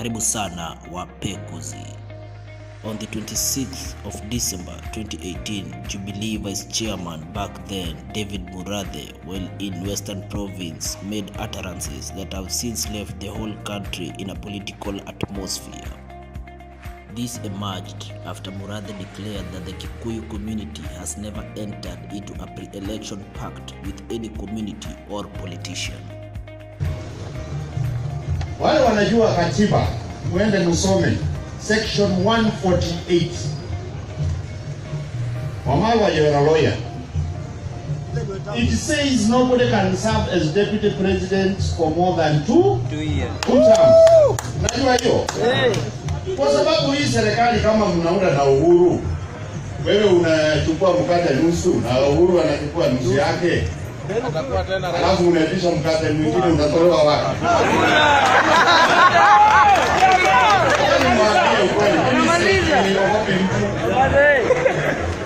Karibu sana wapekuzi. On the 26th of December 2018, Jubilee Vice Chairman back then, David Murathe, while in Western Province, made utterances that have since left the whole country in a political atmosphere. This emerged after Murathe declared that the Kikuyu community has never entered into a pre-election pact with any community or politician. Wale wanajua katiba, muende musome section 148. Mama, you're a lawyer. It says nobody can serve as deputy president for more than two terms. Unajua hiyo? Kwa sababu hii serikali kama mnaunda na Uhuru, wewe unachukua mkate nusu na Uhuru anachukua nusu yake. Alafu unatisha mkate mwingine unatolewa wapi?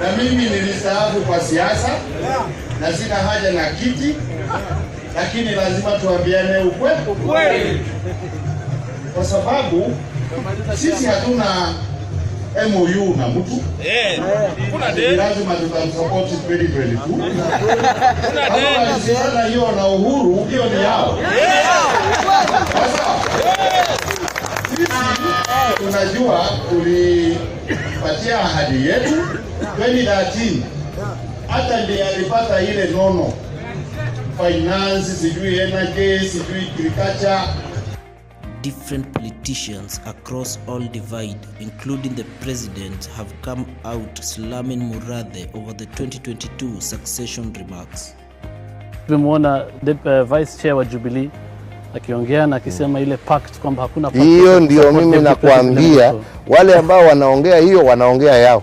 Na mimi nilistaafu kwa siasa na sina haja na kiti, lakini lazima tuambiane ukweli. Kwa sababu sisi hatuna MOU na mtu. Lazima tutamsupport 2022. Kama wasiana hiyo na Uhuru, hiyo ni yao. Sasa sisi tunajua tulipatia ahadi yetu 2013. Hata ndiye alipata ile nono finance, sijui energy, sijui agriculture. Different politicians across all divide, including the president, have come out slamming Murathe over the 2022 succession remarks. Tumemwona Vice Chair wa Jubilee akiongea na akisema ile pact kwamba hakuna pact. Hiyo ndio mimi nakwambia, wale ambao wanaongea hiyo wanaongea yao.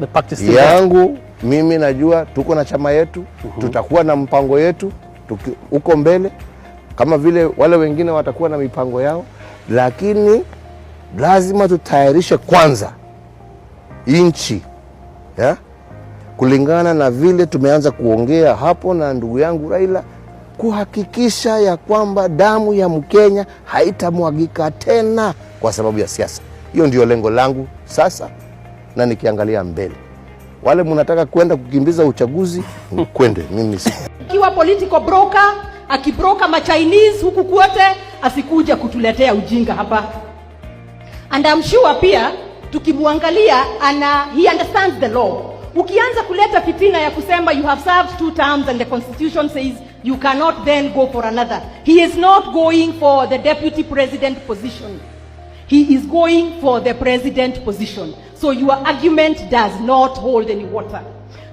The pact is yangu mimi najua tuko na chama yetu, tutakuwa na mpango yetu uko mbele. Kama vile wale wengine watakuwa na mipango yao, lakini lazima tutayarishe kwanza inchi, ya? Kulingana na vile tumeanza kuongea hapo na ndugu yangu Raila, kuhakikisha ya kwamba damu ya Mkenya haitamwagika tena kwa sababu ya siasa. Hiyo ndio lengo langu sasa, na nikiangalia mbele. Wale mnataka kwenda kukimbiza uchaguzi, kwende, mimi si. Kiwa political broker, akibroka ma Chinese huku kwote, asikuja kutuletea ujinga hapa. And I'm sure pia tukimuangalia he understands the law. Ukianza kuleta fitina ya kusema you have served 2 terms and the constitution says you cannot then go for another. He is not going for the deputy president position. He is going for the president position. So your argument does not hold any water.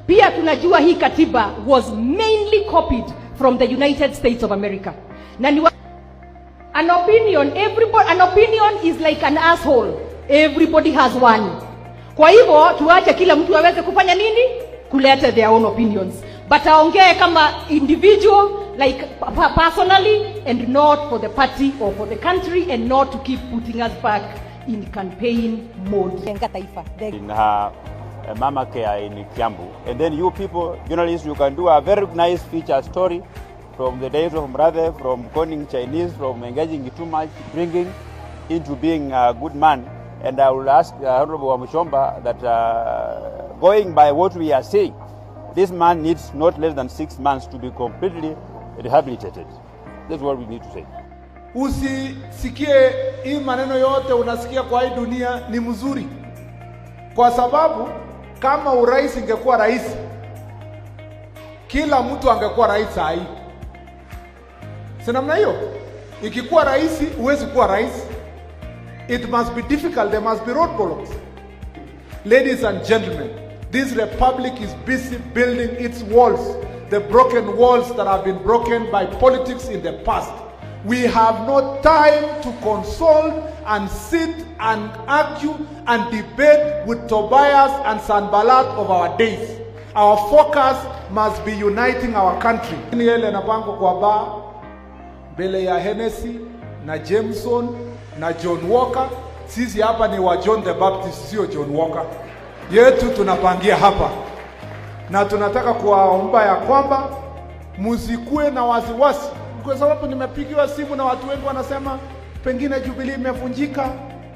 Pia tunajua hii katiba was mainly copied from the United States of America. An opinion is like an asshole. Everybody has one. Kwa hivyo tuache kila mtu aweze kufanya nini? Kuleta their own opinions. But aongee kama individual, like personally, and not for the party or for the country, and not to keep putting us back in campaign mode. In her mama care in Kiambu. And then you people, journalists, you can do a very nice feature story from the days of Murathe, from conning Chinese, from engaging too much, bringing into being a good man. And I will ask Honorable Wamuchomba that going by what we are saying, this man needs not less than 6 months to be completely rehabilitated. That's what we need to say. Usisikie hii maneno yote unasikia kwa hii dunia ni mzuri. Kwa sababu kama urais ingekuwa rais, kila mtu angekuwa rais sahi. Si namna hiyo? Ikikuwa rais huwezi kuwa rais. It must be difficult, there must be roadblocks. Ladies and gentlemen, this republic is busy building its walls, the broken walls that have been broken by politics in the past. We have no time to console and sit and argue and debate with Tobias and Sanballat of our days. Our focus must be uniting our country. Niele na bango kwa ba, bele ya Hennessy, na Jameson, na John Walker. Sisi hapa ni wa John the Baptist, sio John Walker. Yetu tunapangia hapa. Na tunataka kuwaomba ya kwamba muzikue na wasiwasi. Kwa sababu nimepigiwa simu na watu wengi wanasema pengine Jubilee imevunjika,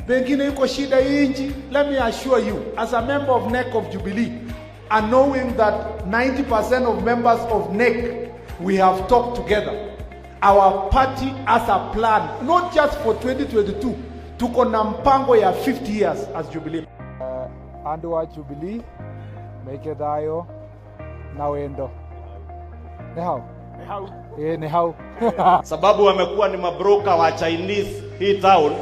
pengine yuko shida hii nchi. Let me assure you, as a member of NEC of Jubilee, and knowing that 90% of members of NEC, we have talked together. Our party has a plan, not just for 2022, tuko na mpango ya 50 years as Jubilee. Andu wa Jubilee, make dayo na wendo. Nehau. Nehau. Sababu wamekuwa ni mabroka wa Chinese hii town.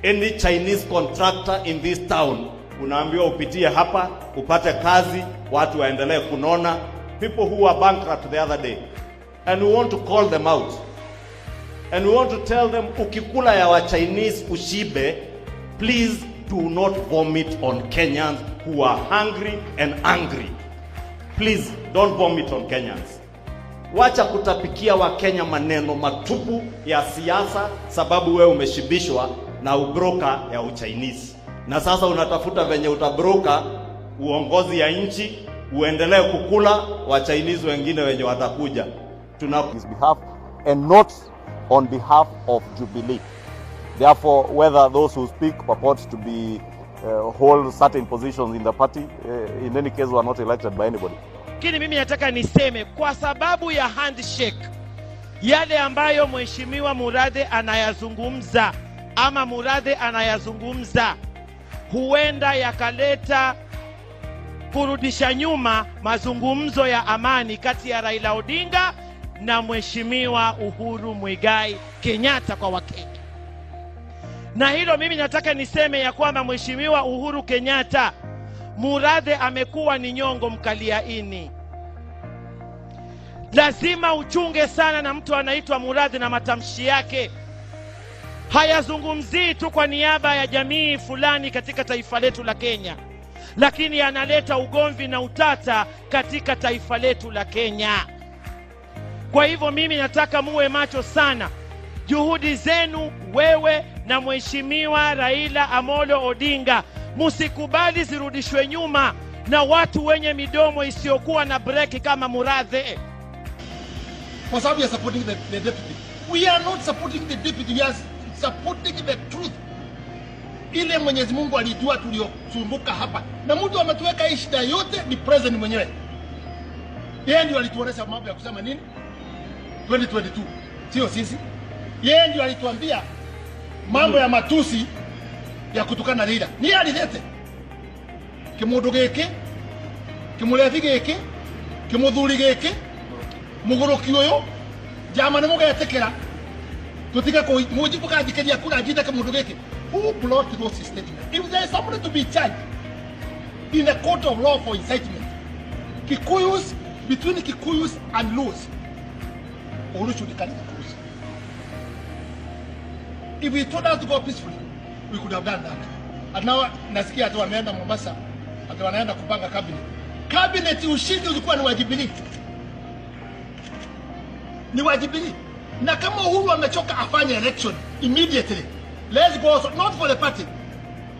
Any Chinese contractor in this town, unaambiwa upitie hapa, upate kazi, watu waendelee kunona. People who were bankrupt the other day. And we want to call them out. And we want to tell them, ukikula ya wa Chinese ushibe, please do not vomit on Kenyans who are hungry and angry. Please don't vomit on Kenyans. Wacha kutapikia wa Kenya maneno matupu ya siasa sababu we umeshibishwa na ubroka ya Uchinese. Na sasa unatafuta venye utabroka uongozi ya nchi, uendelee kukula wa Chinese wengine wenye watakuja. His behalf and not on behalf of Jubilee. Therefore, whether those who speak purport to be hold certain positions in the party, in any case, were not elected by anybody. Lakini mimi nataka niseme kwa sababu ya handshake, yale ambayo Mheshimiwa Murathe anayazungumza ama Murathe anayazungumza huenda yakaleta kurudisha nyuma mazungumzo ya amani kati ya Raila Odinga na Mheshimiwa Uhuru Muigai Kenyatta kwa Wakenya. Na hilo mimi nataka niseme ya kwamba Mheshimiwa Uhuru Kenyatta, Murathe amekuwa ni nyongo mkaliaini. Lazima uchunge sana na mtu anaitwa Murathe na matamshi yake. Hayazungumzii tu kwa niaba ya jamii fulani katika taifa letu la Kenya, lakini analeta ugomvi na utata katika taifa letu la Kenya. Kwa hivyo mimi nataka muwe macho sana. Juhudi zenu wewe na Mheshimiwa Raila Amolo Odinga, musikubali zirudishwe nyuma na watu wenye midomo isiyokuwa na breki kama Murathe. For some, we are supporting the deputy. We are not supporting the deputy, we are supporting the truth. Ile Mwenyezi Mungu alijua tuliosumbuka hapa. Na mtu ametuweka hii shida yote ni president mwenyewe. Yeye ndio alituonesha mambo ya kusema nini? 2022. Sio sisi. Yeye ndio alituambia mambo ya matusi ya kutukana Raila. Ni alilete. Kimundu geke, kimulethi geke, kimuthuri geke, mugoroki uyu, jama nimugetekera. Tutika ko mujibu ka dikeria kula jita kimundu geke. Who brought those statements? If there is somebody to be charged in a court of law for incitement, Kikuyus, between Kikuyus and Luos, Olu should carry the cruise. If we told us to go peacefully, we could have done that. And now, nasikia atu wameenda Mombasa, atu wanaenda kupanga cabinet. Cabinet ushindi ulikuwa ni wa Jubilee. Ni wa Jubilee. Na kama Uhuru amechoka afanye election immediately, let's go, so not for the party,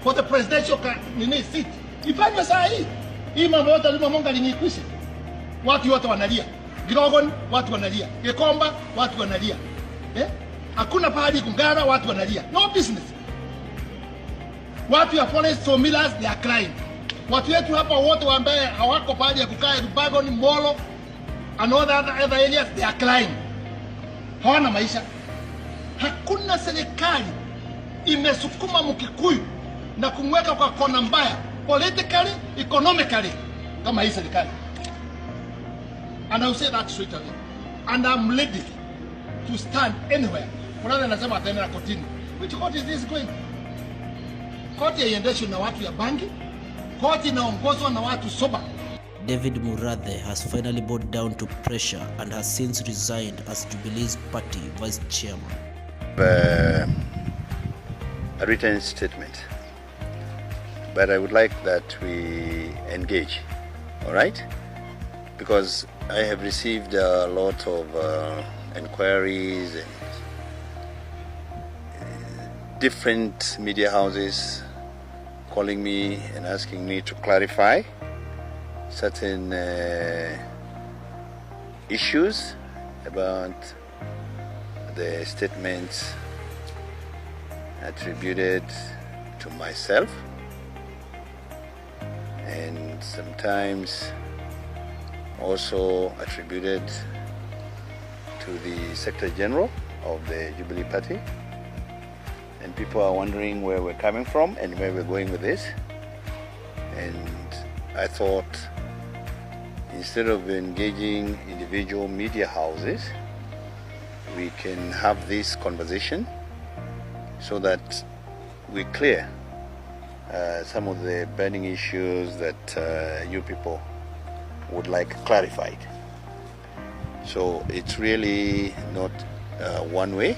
for the presidential seat. Ifanywe saa hii. Hii mambo yote lima monga linikwishe. Watu wote wanalia. Girogon, watu wanalia. Gekomba, watu wanalia. Hakuna pahali kungara, watu wanalia. No business. Watu ya forest sawmillers, they are crying. Watu yetu hapa wote ambaye hawako pahali ya kukaa Rubagon, Molo, and all the other areas, they are crying. Hawana maisha. Hakuna serikali imesukuma Mkikuyu na kumweka kwa kona mbaya politically, economically kama hii serikali. And I'll say that straight away. And I'm ready to stand anywhere. Kuna nasema ataenda kotini. Which court is this going? Koti haiendeshwi na watu ya bangi. Koti inaongozwa na watu soba. David Murathe has finally bowed down to pressure and has since resigned as Jubilee's party vice chairman. A written statement, but I would like that we engage, all right? Because I have received a lot of inquiries and different media houses calling me and asking me to clarify certain issues about the statements attributed to myself, and sometimes also attributed to the Secretary General of the Jubilee Party. And people are wondering where we're coming from and where we're going with this. And I thought, instead of engaging individual media houses, we can have this conversation so that we clear some of the burning issues that you people would like clarified. So it's really not one way.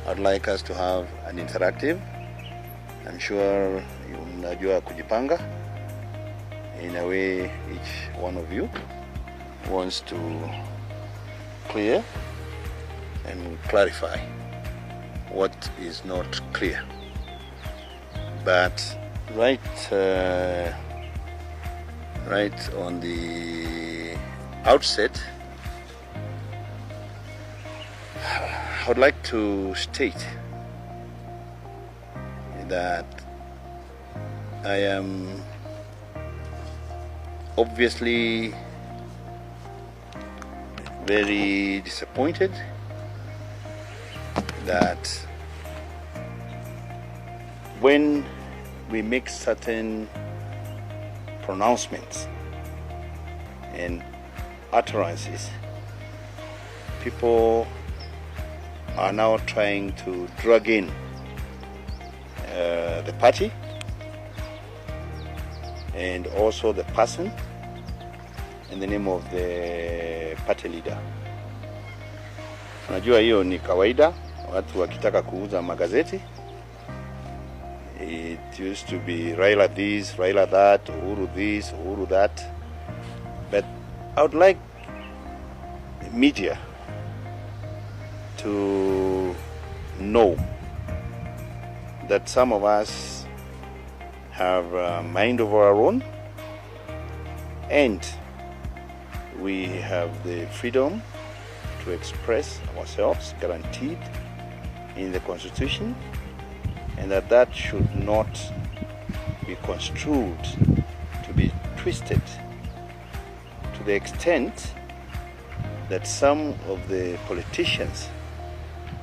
I'd like us to have an interactive. I'm sure you mnajua kujipanga in a way each one of you wants to clear and clarify what is not clear. But right on the outset, I would like to state that I am obviously very disappointed that when we make certain pronouncements and utterances, people are now trying to drag in the party and also the person in the name of the party leader. Unajua hiyo ni kawaida, watu wakitaka kuuza magazeti. It used to be Raila this, Raila that, Uhuru this, Uhuru that. But I would like media to know that some of us have a mind of our own, and we have the freedom to express ourselves guaranteed in the Constitution, and that should not be construed to be twisted to the extent that some of the politicians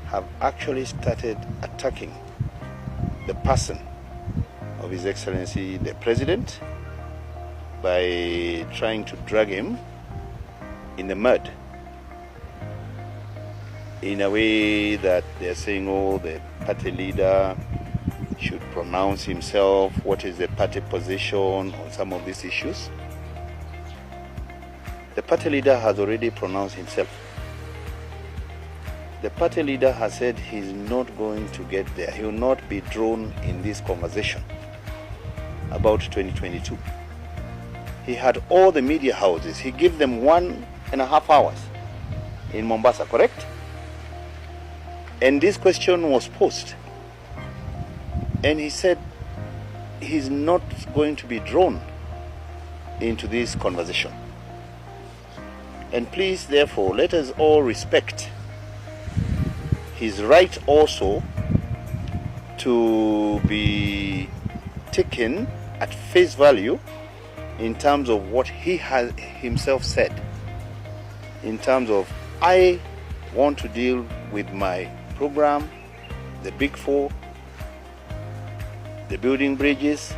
have actually started attacking the person of His Excellency the President by trying to drag him in the mud in a way that they're saying, oh, the party leader should pronounce himself, what is the party position on some of these issues. The party leader has already pronounced himself. The party leader has said he's not going to get there. He will not be drawn in this conversation about 2022. He had all the media houses. He gave them 1.5 hours in Mombasa, correct? And this question was posed. And he said he's not going to be drawn into this conversation. And please, therefore, let us all respect his right also to be taken at face value in terms of what he has himself said, in terms of, I want to deal with my program, the Big Four, the building bridges,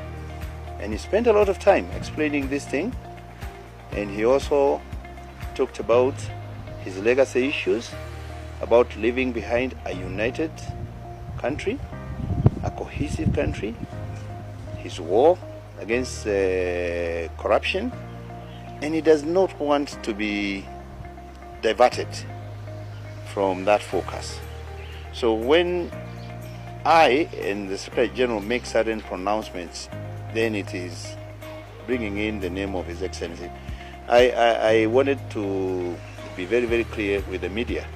and he spent a lot of time explaining this thing. And he also talked about his legacy issues, about leaving behind a united country, a cohesive country, his war against corruption, and he does not want to be diverted from that focus. So when I and the Secretary General make certain pronouncements, then it is bringing in the name of His Excellency. I wanted to be very, very clear with the media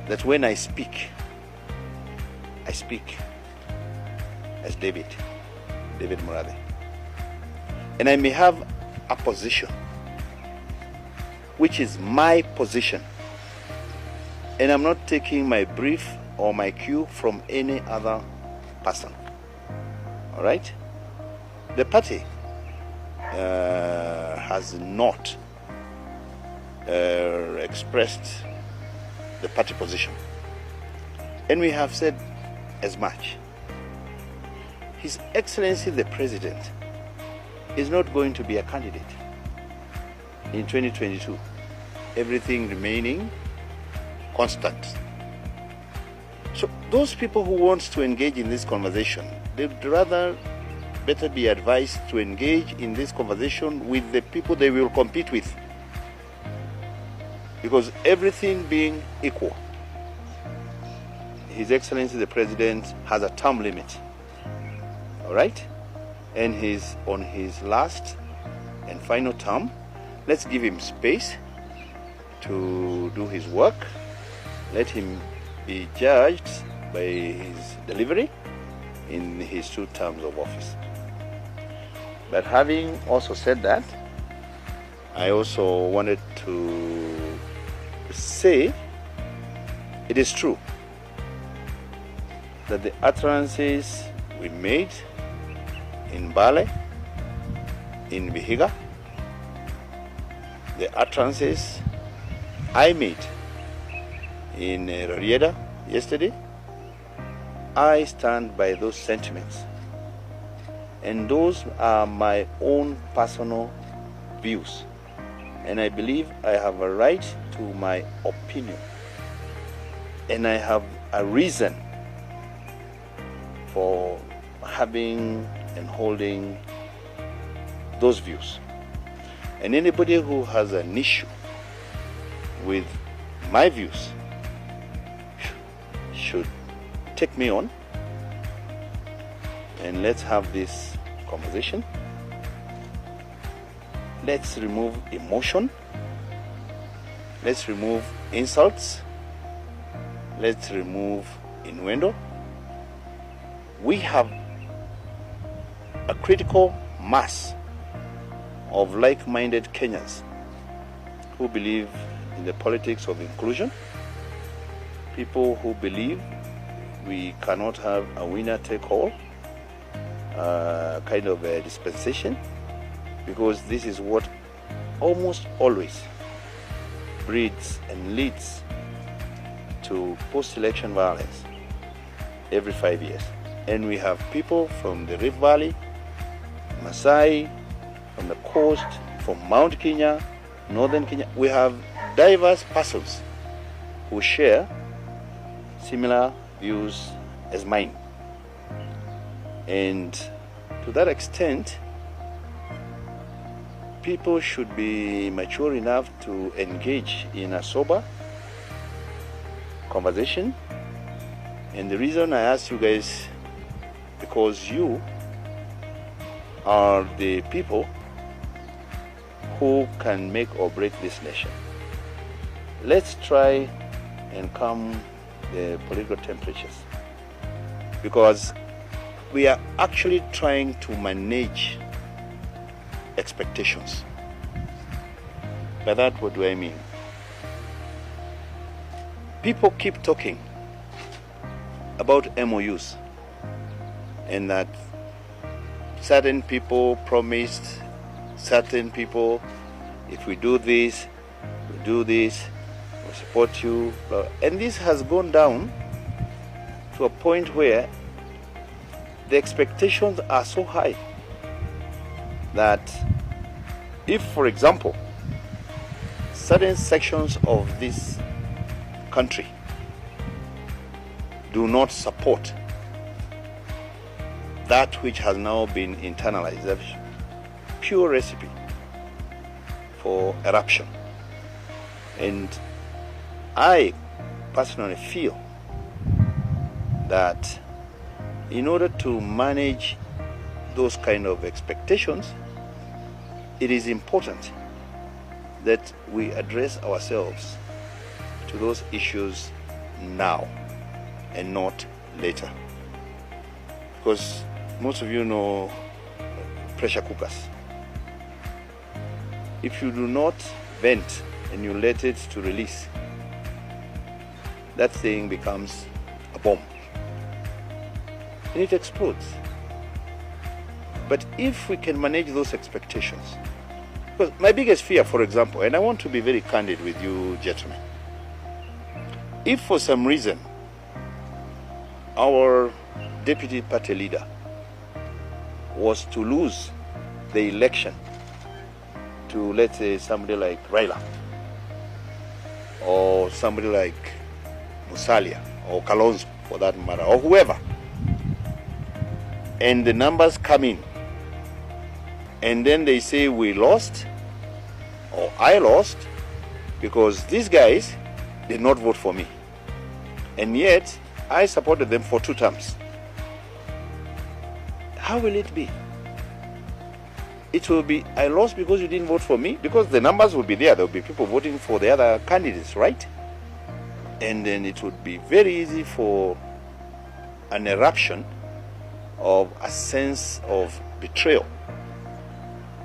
that when I speak as David Murathe. And I may have a position, which is my position. And I'm not taking my brief or my cue from any other person. All right? The party has not expressed the party position. And we have said as much. His Excellency the President is not going to be a candidate in 2022. Everything remaining constant. So those people who want to engage in this conversation, they'd rather better be advised to engage in this conversation with the people they will compete with. Because everything being equal, His Excellency the President has a term limit. All right? And he's on his last and final term. Let's give him space to do his work. Let him be judged by his delivery in his 2 terms of office. But having also said that, I also wanted to say it is true that the utterances we made in Bale, in Vihiga, the utterances I made in Rarieda yesterday, I stand by those sentiments. And those are my own personal views. And I believe I have a right to my opinion. And I have a reason for having and holding those views. And anybody who has an issue with my views should take me on and let's have this conversation. Let's remove emotion. Let's remove insults. Let's remove innuendo. We have a critical mass of like-minded Kenyans who believe in the politics of inclusion, people who believe we cannot have a winner-take-all kind of a dispensation, because this is what almost always breeds and leads to post-election violence every 5 years. And we have people from the Rift Valley, Masai, from the coast, from Mount Kenya, Northern Kenya. We have diverse persons who share similar views as mine. And to that extent, people should be mature enough to engage in a sober conversation. And the reason I ask you guys, because you are the people who can make or break this nation. Let's try and calm the political temperatures, because we are actually trying to manage expectations. By that, what do I mean? People keep talking about MOUs and that certain people promised certain people, if we do this, we support you. And this has gone down to a point where the expectations are so high that if, for example, certain sections of this country do not support that which has now been internalized, that pure recipe for eruption. And I personally feel that in order to manage those kind of expectations, it is important that we address ourselves to those issues now and not later. Because most of you know pressure cookers. If you do not vent and you let it to release, that thing becomes a bomb and it explodes. But if we can manage those expectations, because my biggest fear, for example, and I want to be very candid with you gentlemen, if for some reason our deputy party leader was to lose the election to, let's say, somebody like Raila or somebody like Musalia or Kalonzo for that matter, or whoever, and the numbers come in and then they say we lost or I lost because these guys did not vote for me, and yet I supported them for 2 terms. How will it be? It will be, I lost because you didn't vote for me, because the numbers will be there. There will be people voting for the other candidates, right? And then it would be very easy for an eruption of a sense of betrayal.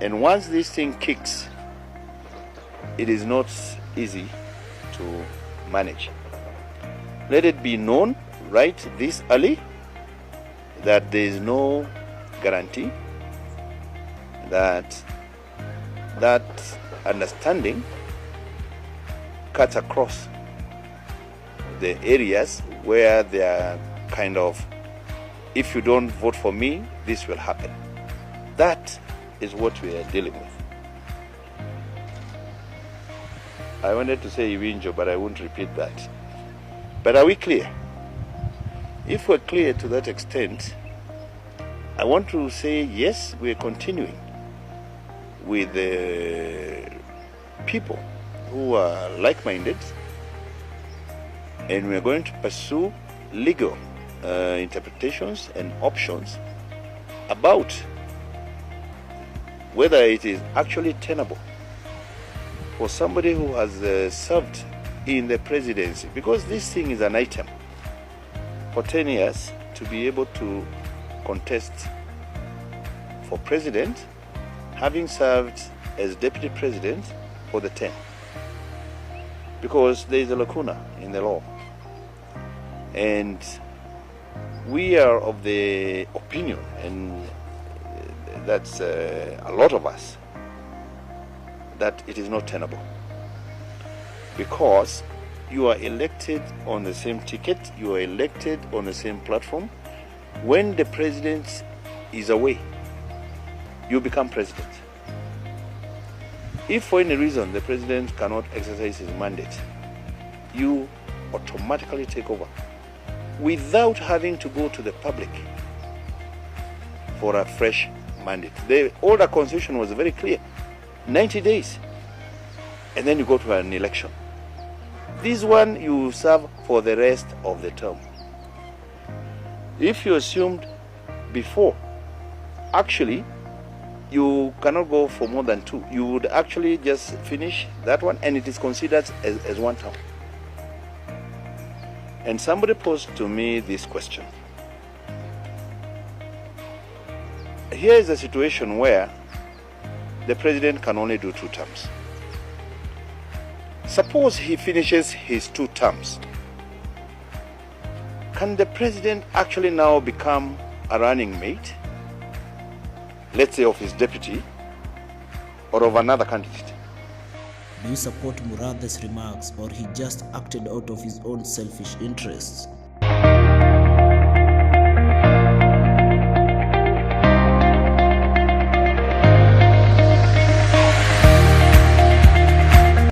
And once this thing kicks, it is not easy to manage. Let it be known right this early that there is no guarantee that that understanding cuts across the areas where they are kind of, if you don't vote for me, this will happen. That is what we are dealing with. I wanted to say Iwinjo, but I won't repeat that. But are we clear? If we're clear to that extent, I want to say yes, we're continuing with the people who are like-minded, and we're going to pursue legal interpretations and options about whether it is actually tenable for somebody who has served in the presidency, because this thing is an item, for 10 years to be able to contest for president, having served as deputy president for the 10. Because there is a lacuna in the law. And we are of the opinion, and that's a lot of us, that it is not tenable. Because you are elected on the same ticket, you are elected on the same platform. When the president is away, you become president. If for any reason the president cannot exercise his mandate, you automatically take over without having to go to the public for a fresh mandate. The older constitution was very clear, 90 days, and then you go to an election. This one you serve for the rest of the term. If you assumed before, actually, you cannot go for more than 2. You would actually just finish that one, and it is considered as one term. And somebody posed to me this question. Here is a situation where the president can only do 2 terms. Suppose he finishes his 2 terms. Can the president actually now become a running mate, let's say of his deputy or of another candidate? Do you support Murathe's remarks, or he just acted out of his own selfish interests?